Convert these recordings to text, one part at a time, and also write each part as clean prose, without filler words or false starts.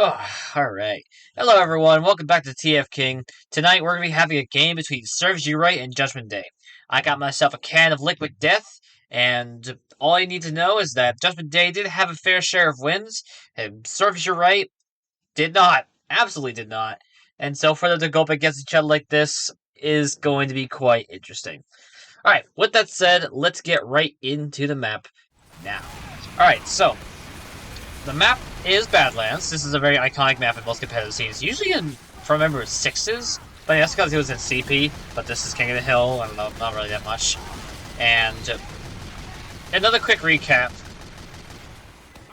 Oh, alright. Hello everyone, welcome back to TFKing. Tonight we're going to be having a game between Serves You Right and Judgment Day. I got myself a can of Liquid Death, and all you need to know is that Judgment Day did have a fair share of wins, and Serves You Right did not. Absolutely did not. And so for them to go up against each other like this is going to be quite interesting. Alright, with that said, let's get right into the map now. Alright, so the map is Badlands. This is a very iconic map in most competitive scenes. Usually in, if I remember, 6s. But that's because it was in CP. But this is King of the Hill. I don't know, not really that much. And another quick recap.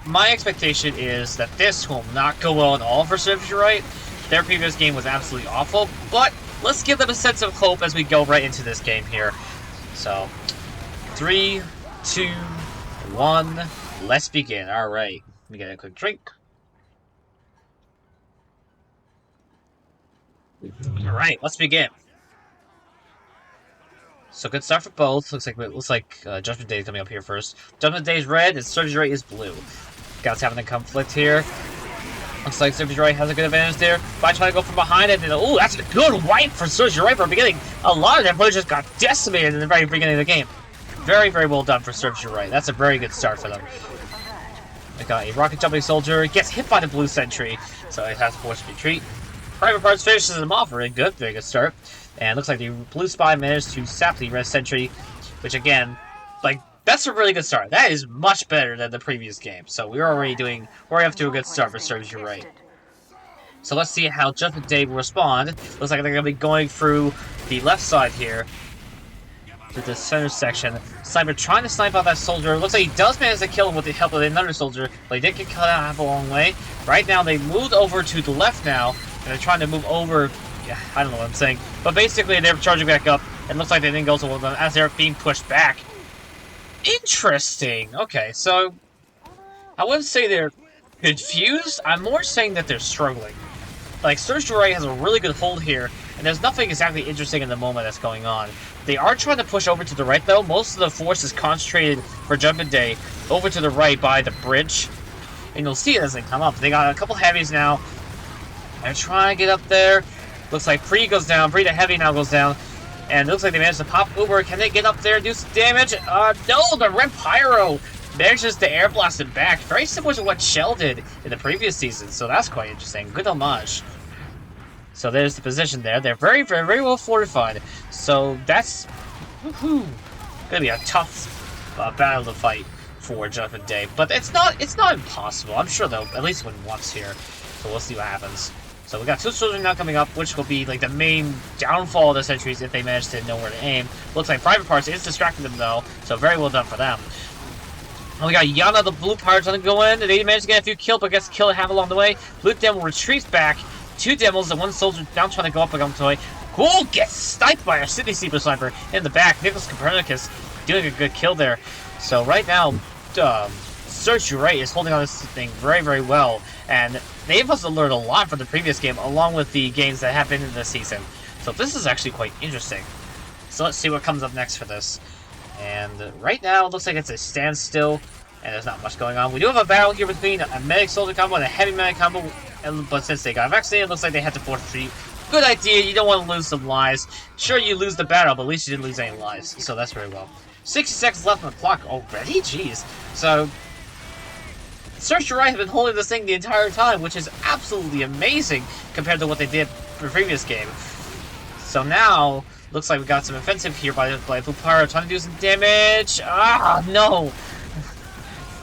My expectation is that this will not go well at all for Serves You Right. Their previous game was absolutely awful. But let's give them a sense of hope as we go right into this game here. So, 3, 2, 1, let's begin. Alright. Let me get a quick drink. Alright, let's begin. So good start for both. Looks like Judgment Day is coming up here first. Judgment Day is red and Serves You Right is blue. Guys having a conflict here. Looks like Serves You Right has a good advantage there. By trying to go from behind it, and oh, that's a good wipe for Serves You Right from the beginning. A lot of their players just got decimated in the very beginning of the game. Very, very well done for Serves You Right. That's a very good start for them. They got a rocket jumping soldier, gets hit by the blue sentry, so it has to force retreat. Private Parts finishes him off very good start. And looks like the blue spy managed to sap the red sentry, which again, like, that's a really good start. That is much better than the previous game. So we're already off to a good start for Serves You Right. So let's see how Judgment Day will respond. Looks like they're going to be going through the left side here, to the center section. Sniper trying to snipe out that soldier. Looks like he does manage to kill him with the help of another soldier, but he did get cut out half a long way. Right now, they moved over to the left now, and they're trying to move over. Yeah, I don't know what I'm saying. But basically, they're charging back up, and looks like they didn't go so well as they're being pushed back. Interesting. Okay, so I wouldn't say they're confused. I'm more saying that they're struggling. Like, Serves You Right has a really good hold here, and there's nothing exactly interesting in the moment that's going on. They are trying to push over to the right, though. Most of the force is concentrated for Judgment Day over to the right by the bridge. And you'll see it as they come up. They got a couple heavies now. They're trying to get up there. Looks like Pre goes down. Pre the heavy now goes down. And it looks like they managed to pop Uber. Can they get up there and do some damage? No, the Red Pyro manages to air blast him back. Very similar to what Shell did in the previous season. So that's quite interesting. Good homage. So there's the position there. They're very, very, very well fortified. So that's gonna be a tough battle to fight for Judgment Day. But it's not impossible. I'm sure they'll at least win once here. So we'll see what happens. So we got two soldiers now coming up, which will be like the main downfall of the sentries if they manage to know where to aim. Looks like Private Parts is distracting them though, so very well done for them. And we got Yana, the blue pirate, trying to go in. They managed to get a few kills, but gets killed half along the way. Blue Demo retreats back. Two demos and one soldier now trying to go up against the way. Cool gets sniped by a City Sleeper sniper in the back. Nicholas Copernicus doing a good kill there. So right now, Serves You Right is holding on this thing very, very well. And they must have learned a lot from the previous game, along with the games that happened in this season. So this is actually quite interesting. So let's see what comes up next for this. And right now, it looks like it's a standstill, and there's not much going on. We do have a battle here between a medic soldier combo and a heavy medic combo, but since they got vaccinated, it looks like they had to force retreat. Good idea, you don't want to lose some lives. Sure, you lose the battle, but at least you didn't lose any lives, so that's very well. 60 seconds left on the clock already? Jeez. So, Serves You Right have been holding this thing the entire time, which is absolutely amazing compared to what they did for the previous game. So now, looks like we got some offensive here by Blue Pyro, trying to do some damage. Ah, no!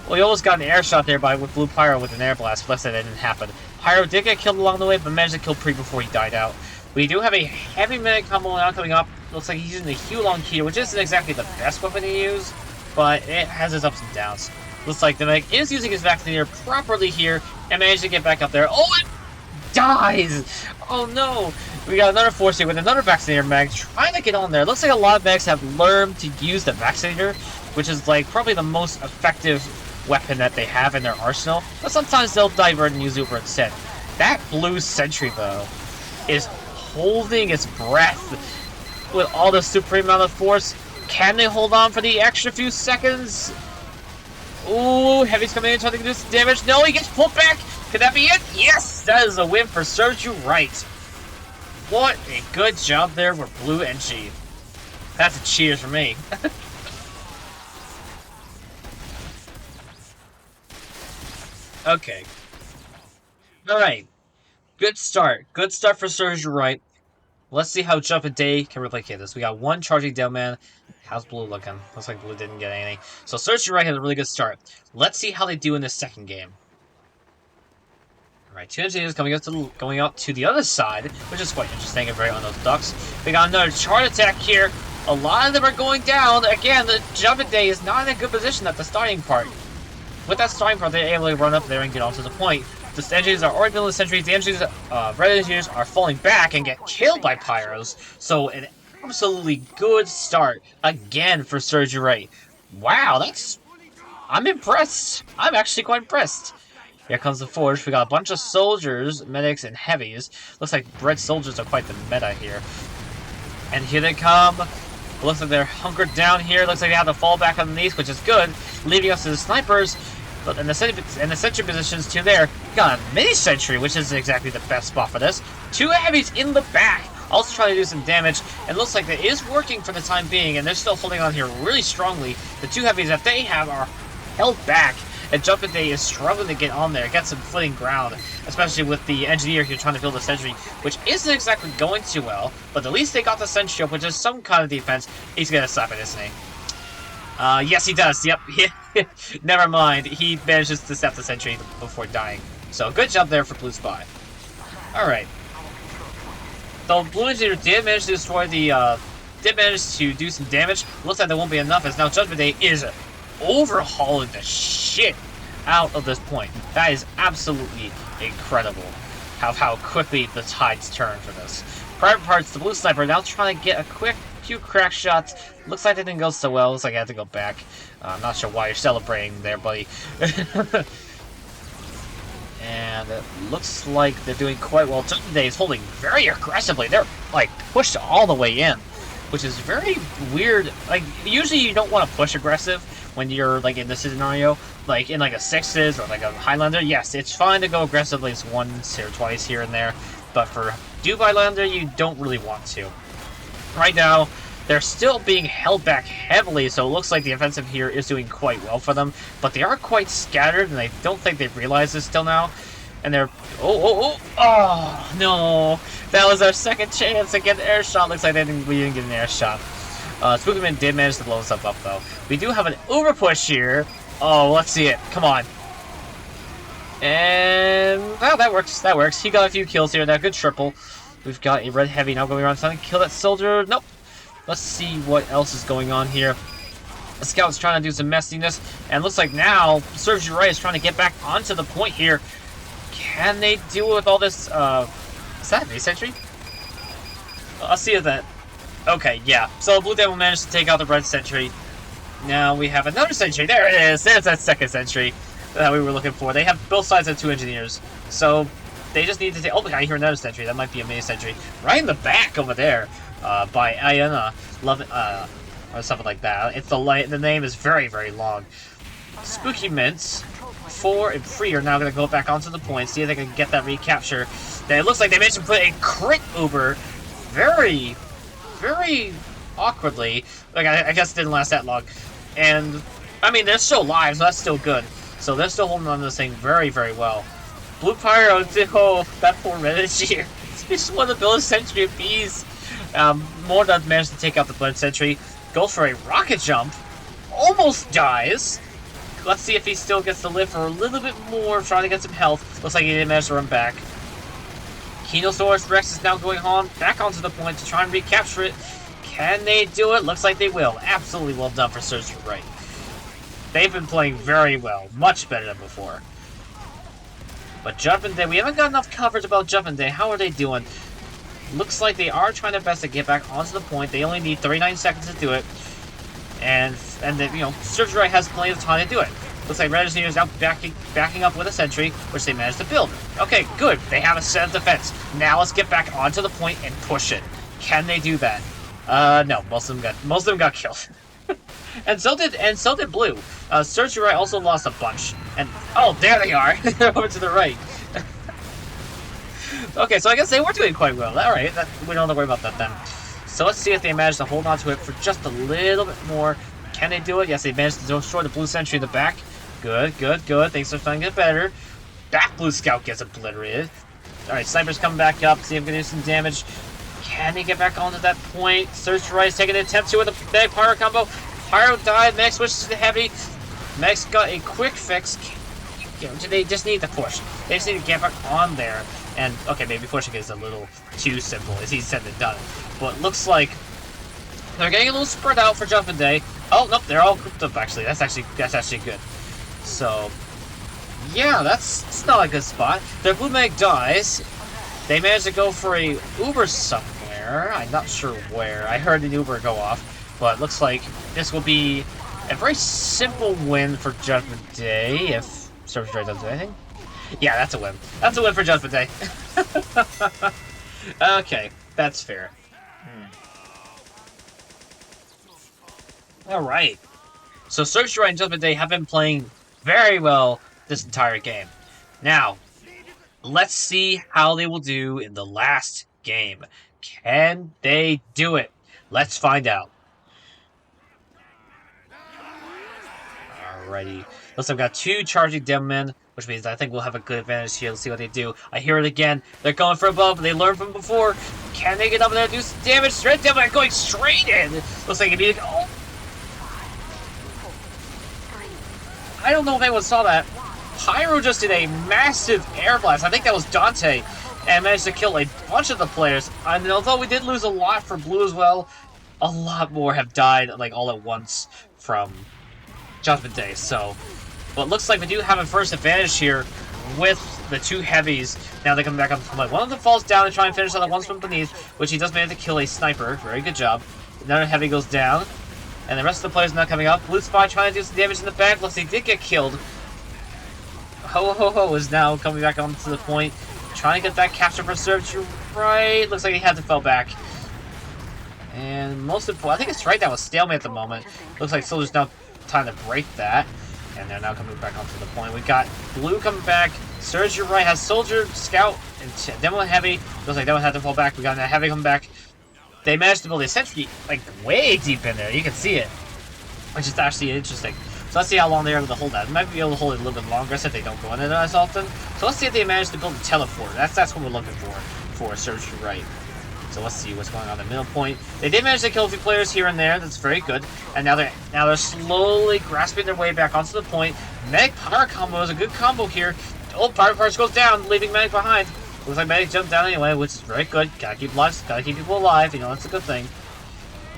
Well, he almost got an air shot there with Blue Pyro with an air blast, but that didn't happen. Pyro did get killed along the way, but managed to kill Pre before he died out. We do have a heavy medic combo now coming up. Looks like he's using the Hulong Key, which isn't exactly the best weapon to use, but it has its ups and downs. Looks like the medic is using his vaccinator properly here, and managed to get back up there. Oh, it dies! Oh no! We got another force here with another vaccinator mag trying to get on there. Looks like a lot of medics have learned to use the vaccinator, which is like probably the most effective weapon that they have in their arsenal, but sometimes they'll divert and use Uber instead. That blue sentry, though, is holding its breath with all the supreme amount of force. Can they hold on for the extra few seconds? Ooh, Heavy's coming in trying to do some damage. No, he gets pulled back. Could that be it? Yes! That is a win for Serves You Right. What a good job there for Blue NG. That's a cheers for me. Okay. Alright. Good start. Good start for Serves You Right. Let's see how Judgement Day can replicate this. We got one charging down man. How's Blue looking? Looks like Blue didn't get anything. So Serves You Right has a really good start. Let's see how they do in this second game. Alright, two engineers going out to the other side, which is quite interesting and very unorthodox. We got another charge attack here. A lot of them are going down. Again, the Judgement Day is not in a good position at the starting part. With that starting part, they're able to run up there and get onto the point. The engineers are already building the sentries. The engineers, red engineers are falling back and get killed by pyros. So an absolutely good start again for Serves You Right. Wow, I'm impressed. I'm actually quite impressed. Here comes the forge. We got a bunch of soldiers, medics, and heavies. Looks like red soldiers are quite the meta here. And here they come. Looks like they're hunkered down here. Looks like they have to fall back underneath, which is good. Leaving us to the snipers. But in the sentry positions to there, got a mini sentry, which is exactly the best spot for this. Two heavies in the back, also trying to do some damage. And looks like it is working for the time being, and they're still holding on here really strongly. The two heavies that they have are held back, and Judgement Day is struggling to get on there, get some footing ground, especially with the engineer here trying to build a sentry, which isn't exactly going too well. But at least they got the sentry up, which is some kind of defense. He's gonna stop it, isn't he? Yes, he does. Yep. Never mind. He manages to stop the sentry before dying. So, good job there for Blue Spy. Alright. Though Blue Engineer did manage to destroy the, did manage to do some damage, looks like there won't be enough, as now Judgement Day is overhauling the shit out of this point. That is absolutely incredible. How quickly the tides turn for this. Private Parts, the Blue Sniper, now trying to get a quick few crack shots. Looks like it didn't go so well. Looks like I had to go back. I'm not sure why you're celebrating there, buddy. And it looks like they're doing quite well. Judgement Day is holding very aggressively. They're, like, pushed all the way in, which is very weird. Like, usually you don't want to push aggressive when you're, like, in this scenario. Like, in, like, a Sixes or, like, a Highlander. Yes, it's fine to go aggressively once or twice here and there. But for Duke Highlander, you don't really want to. Right now, they're still being held back heavily, so it looks like the offensive here is doing quite well for them. But they are quite scattered, and I don't think they've realized this till now. And they're... Oh, no. That was our second chance to get an air shot. Looks like we didn't get an air shot. Spookyman did manage to blow himself up, though. We do have an over push here. Oh, let's see it. Come on. And... well, that works. That works. He got a few kills here. That good triple. We've got a red heavy now going around trying to kill that soldier. Nope. Let's see what else is going on here. The scout's trying to do some messiness. And looks like now, Serves You Right is trying to get back onto the point here. Can they deal with all this, is that a mini sentry? I'll see if that... okay, yeah. So Blue Devil managed to take out the red sentry. Now we have another sentry. There it is. There's that second sentry that we were looking for. They have both sides of two engineers. So... they just need to take... oh, I hear another sentry. That might be a mini sentry. Right in the back over there. By Ayana. Or something like that. It's the name is very, very long. Spooky Mints, 4 and 3 are now going to go back onto the point. See if they can get that recapture. Then it looks like they managed to put a crit Uber. Very, very awkwardly. Like, I guess it didn't last that long. And, I mean, they're still alive, so that's still good. So they're still holding on to this thing very, very well. Blue Pyro, oh, that poor red engineer. He just wanted to build a sentry of bees. Mordad managed to take out the blood sentry. Goes for a rocket jump. Almost dies. Let's see if he still gets to live for a little bit more, trying to get some health. Looks like he didn't manage to run back. Kenosaurus Rex is now going on back onto the point to try and recapture it. Can they do it? Looks like they will. Absolutely well done for Serves You Right. They've been playing very well. Much better than before. But Judgement Day, we haven't got enough coverage about Judgement Day. How are they doing? Looks like they are trying their best to get back onto the point. They only need 39 seconds to do it. And then, you know, Serves You Right has plenty of time to do it. Looks like Red Engineer is now backing up with a sentry, which they managed to build. Okay, good. They have a set of defense. Now let's get back onto the point and push it. Can they do that? No. Most of them got killed. And so did Blue. Serves You Right also lost a bunch. And oh, there they are. They're over to the right. Okay, so I guess they were doing quite well. Alright, we don't have to worry about that then. So let's see if they manage to hold on to it for just a little bit more. Can they do it? Yes, they managed to destroy the blue sentry in the back. Good, good, good. Things are starting to get better. Back blue scout gets obliterated. Alright, sniper's coming back up. See if we can do some damage. Can he get back onto that point? Surge to Rise taking an attempt to with a big Pyro combo. Pyro died. Meg switches to heavy. Meg's got a quick fix. They just need to push. They just need to get back on there. And, okay, maybe pushing is a little too simple, as he said and done. But looks like they're getting a little spread out for Judgment Day. Oh, nope, they're all grouped up, actually. That's actually good. So, yeah, that's not a good spot. Their Blue Meg dies. They managed to go for a Uber somewhere. I'm not sure where. I heard an Uber go off. But looks like this will be a very simple win for Judgment Day if Surge Joy doesn't do anything. Yeah, that's a win. That's a win for Judgment Day. Okay, that's fair. Alright. So Surge Joy and Judgment Day have been playing very well this entire game. Now, let's see how they will do in the last game. Can they do it? Let's find out. Alrighty. Looks like I've got two charging demo men, which means I think we'll have a good advantage here. Let's see what they do. I hear it again. They're going for above. They learned from before. Can they get up there and do some damage? Straight down, they're going straight in. Looks like immediately. Oh! I don't know if anyone saw that. Pyro just did a massive air blast. I think that was Dante. And managed to kill a bunch of the players. And although we did lose a lot for blue as well, a lot more have died like all at once from Judgment Day. So, but looks like we do have a first advantage here with the two heavies. Now they come back up to play. One of them falls down and try and finish on the ones from beneath, which he does manage to kill a sniper. Very good job. Another heavy goes down. And the rest of the players not coming up. Blue Spy trying to do some damage in the back. Looks like he did get killed. Ho Ho Ho is now coming back onto the point. Trying to get that capture for Surge right. Looks like he had to fall back. And most of I think it's right now a stalemate at the moment. Looks like Soldier's now time to break that. And they're now coming back onto the point. We got Blue coming back. Surge right has Soldier, Scout, and Demo Heavy. Looks like Demo had to fall back. We got that Heavy coming back. They managed to build a sentry like way deep in there. You can see it, which is actually interesting. So let's see how long they're able to hold that. They might be able to hold it a little bit longer since they don't go in it as often. So let's see if they manage to build a teleport. That's what we're looking for Surge right. So let's see what's going on at the middle point. They did manage to kill a few players here and there. That's very good. And now they're slowly grasping their way back onto the point. Medic Power combo is a good combo here. Oh, Power Parts goes down, leaving Medic behind. Looks like Medic jumped down anyway, which is very good. Gotta keep lives, gotta keep people alive. You know, that's a good thing.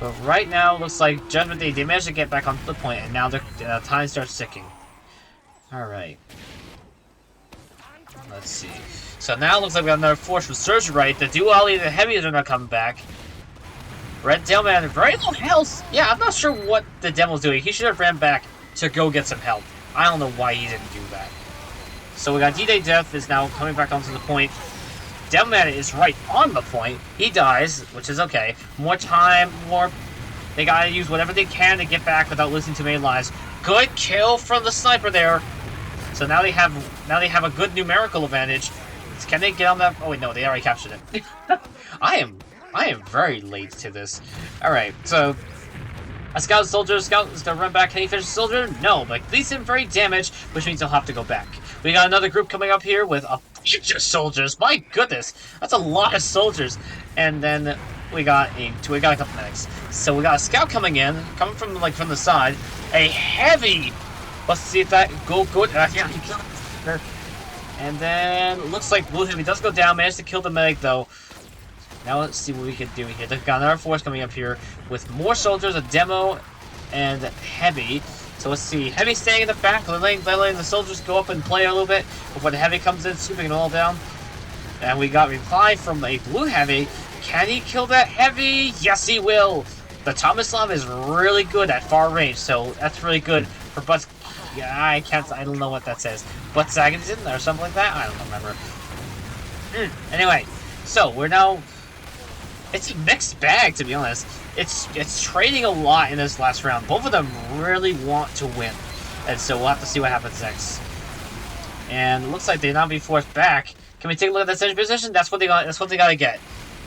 But right now, looks like Judgment Day, they managed to get back onto the point, and now their time starts ticking. Alright. Let's see. So now it looks like we got another force from Surge right. The duality and the heavies are not coming back. Red Demoman, very low health. Yeah, I'm not sure what the demo's doing. He should have ran back to go get some help. I don't know why he didn't do that. So we got D-Day Death is now coming back onto the point. Demoman is right on the point. He dies, which is okay. More time, more. They gotta use whatever they can to get back without losing too many lives. Good kill from the sniper there. So now they have a good numerical advantage. Can they get on that? Oh wait, no, they already captured it. I am very late to this. All right, so a Scout Soldier. Scout is gonna run back. Can he finish the Soldier? No, but at least him very damaged, which means he'll have to go back. We got another group coming up here with a bunch of soldiers. My goodness, that's a lot of soldiers. And then we got a couple medics. So we got a Scout coming from from the side. A heavy. Let's see if that go good. Yeah. And then looks like Blue Heavy does go down. Managed to kill the medic though. Now let's see what we can do here. They've got another force coming up here with more soldiers, a Demo, and Heavy. So let's see. Heavy staying in the back, letting the soldiers go up and play a little bit before the Heavy comes in, scooping it all down. And we got reply from a Blue Heavy. Can he kill that Heavy? Yes, he will. The Tomislav is really good at far range, so that's really good for Butts. Yeah, I don't know what that says. Butts Zaginson or something like that? I don't remember. Anyway, so we're now. It's a mixed bag, to be honest. It's trading a lot in this last round. Both of them really want to win. And so we'll have to see what happens next. And it looks like they now be forced back. Can we take a look at that sentry position? That's what they got. That's what they gotta get.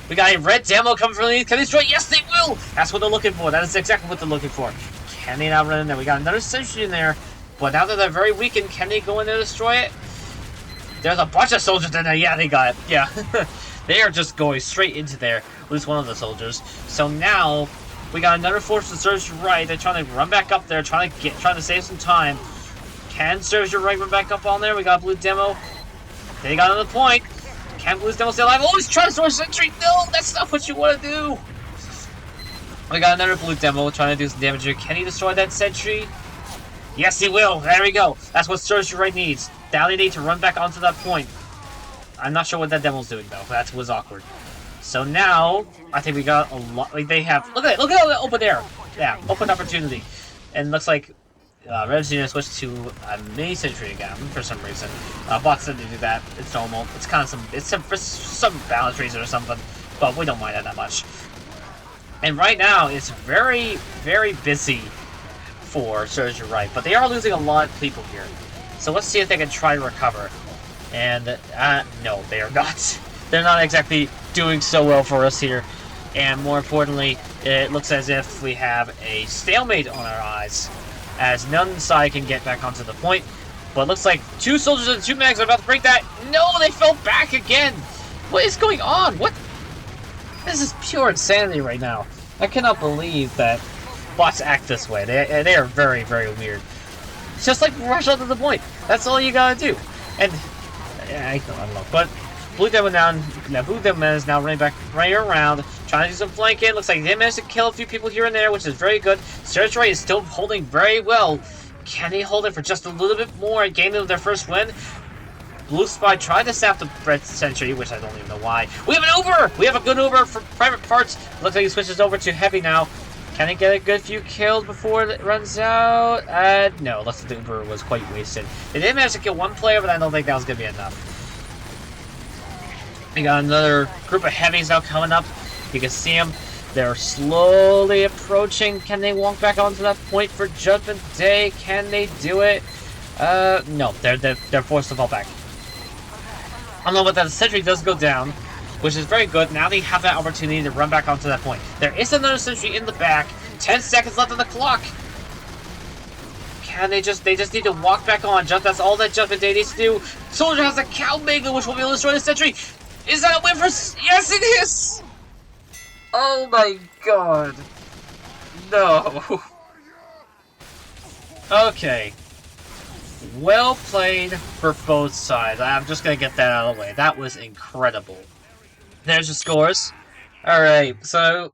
We got a red demo coming from the east. Can they destroy? Yes, they will! That's what they're looking for. That is exactly what they're looking for. Can they not run in there? We got another sentry in there. But now that they're very weakened, can they go in there and destroy it? There's a bunch of soldiers in there. Yeah, they got it. Yeah. They are just going straight into there. At least one of the soldiers. So now, we got another force to Surge Right. They're trying to run back up there, trying to save some time. Can Surge Right run back up on there? We got a blue demo. They got another point. Can Blue's demo stay alive? Oh, he's trying to destroy sentry! No, that's not what you want to do! We got another blue demo trying to do some damage here. Can he destroy that sentry? Yes, he will! There we go! That's what Surge Right needs. Now they need to run back onto that point. I'm not sure what that demo's doing, though. That was awkward. So now, I think we got a lot... Like, they have... Look at it! Look at all that open air! Yeah, open opportunity. And it looks like... Red's gonna switch to a mini sentry again for some reason. Bots didn't do that. It's normal. It's kind of some... It's for some balance reason or something. But we don't mind that much. And right now, it's very, very busy for Surge Right. But they are losing a lot of people here. So let's see if they can try to recover. And, no, they are not. They're not exactly doing so well for us here. And more importantly, it looks as if we have a stalemate on our eyes, as none side can get back onto the point. But it looks like 2 soldiers and 2 mags are about to break that. No, they fell back again! What is going on? What? This is pure insanity right now. I cannot believe that bots act this way. They are very, very weird. It's just like rush onto the point. That's all you gotta do. And, I don't know, but Blue Demon down. Now Blue Demon is now running back right around, trying to do some flanking. Looks like they managed to kill a few people here and there, which is very good. Surge Right is still holding very well. Can they hold it for just a little bit more and gain them their first win? Blue Spy tried to snap the red sentry, which I don't even know why. We have an Uber! We have a good Uber for private parts. Looks like he switches over to heavy now. Can he get a good few kills before it runs out? No, looks like the Uber was quite wasted. They did manage to kill one player, but I don't think that was going to be enough. We got another group of heavies now coming up. You can see them. They're slowly approaching. Can they walk back onto that point for Judgment Day? Can they do it? No, they're forced to fall back. I don't know, but that sentry does go down, which is very good. Now they have that opportunity to run back onto that point. There is another sentry in the back. 10 seconds left on the clock. Can they just need to walk back on. That's all that Judgment Day needs to do. Soldier has a Cow Mega, which will be able to destroy the sentry. Is that a win for... Yes, it is! Oh my god. No. Okay. Well played for both sides. I'm just gonna get that out of the way. That was incredible. There's the scores. Alright, so...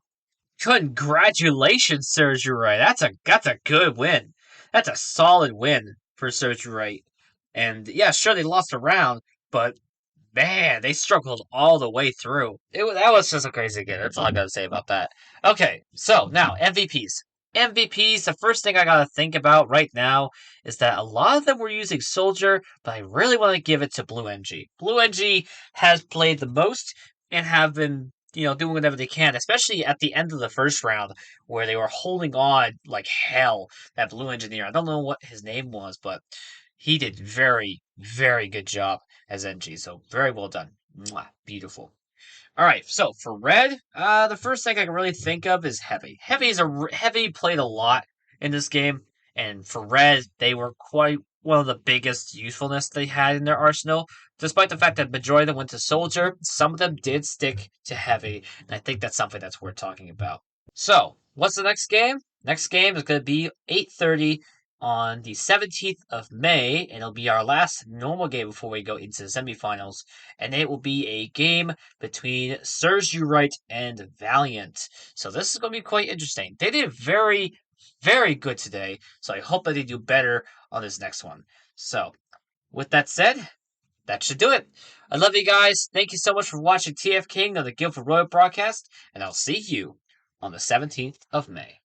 Congratulations, Surge Right. That's a good win. That's a solid win for Surge Right. And, yeah, sure, they lost a round, but... Man, they struggled all the way through. That was just a crazy game. That's all I gotta say about that. Okay, so now, MVPs. MVPs, the first thing I gotta think about right now is that a lot of them were using Soldier, but I really want to give it to Blue NG. Blue NG has played the most and have been, doing whatever they can, especially at the end of the first round, where they were holding on like hell. That Blue Engineer, I don't know what his name was, but he did very, very good job as NG, so very well done. Mwah, beautiful. Alright, so for Red, the first thing I can really think of is Heavy. Heavy played a lot in this game, and for Red, they were quite one of the biggest usefulness they had in their arsenal. Despite the fact that majority of them went to Soldier, some of them did stick to Heavy, and I think that's something that's worth talking about. So, what's the next game? Next game is going to be 8:30 on the 17th of May, and it'll be our last normal game before we go into the semifinals, and it will be a game between Surge Right and Valiant. So this is going to be quite interesting. They did very, very good today, so I hope that they do better on this next one. So, with that said, that should do it. I love you guys. Thank you so much for watching TFKing on the Guild for Royal broadcast, and I'll see you on the 17th of May.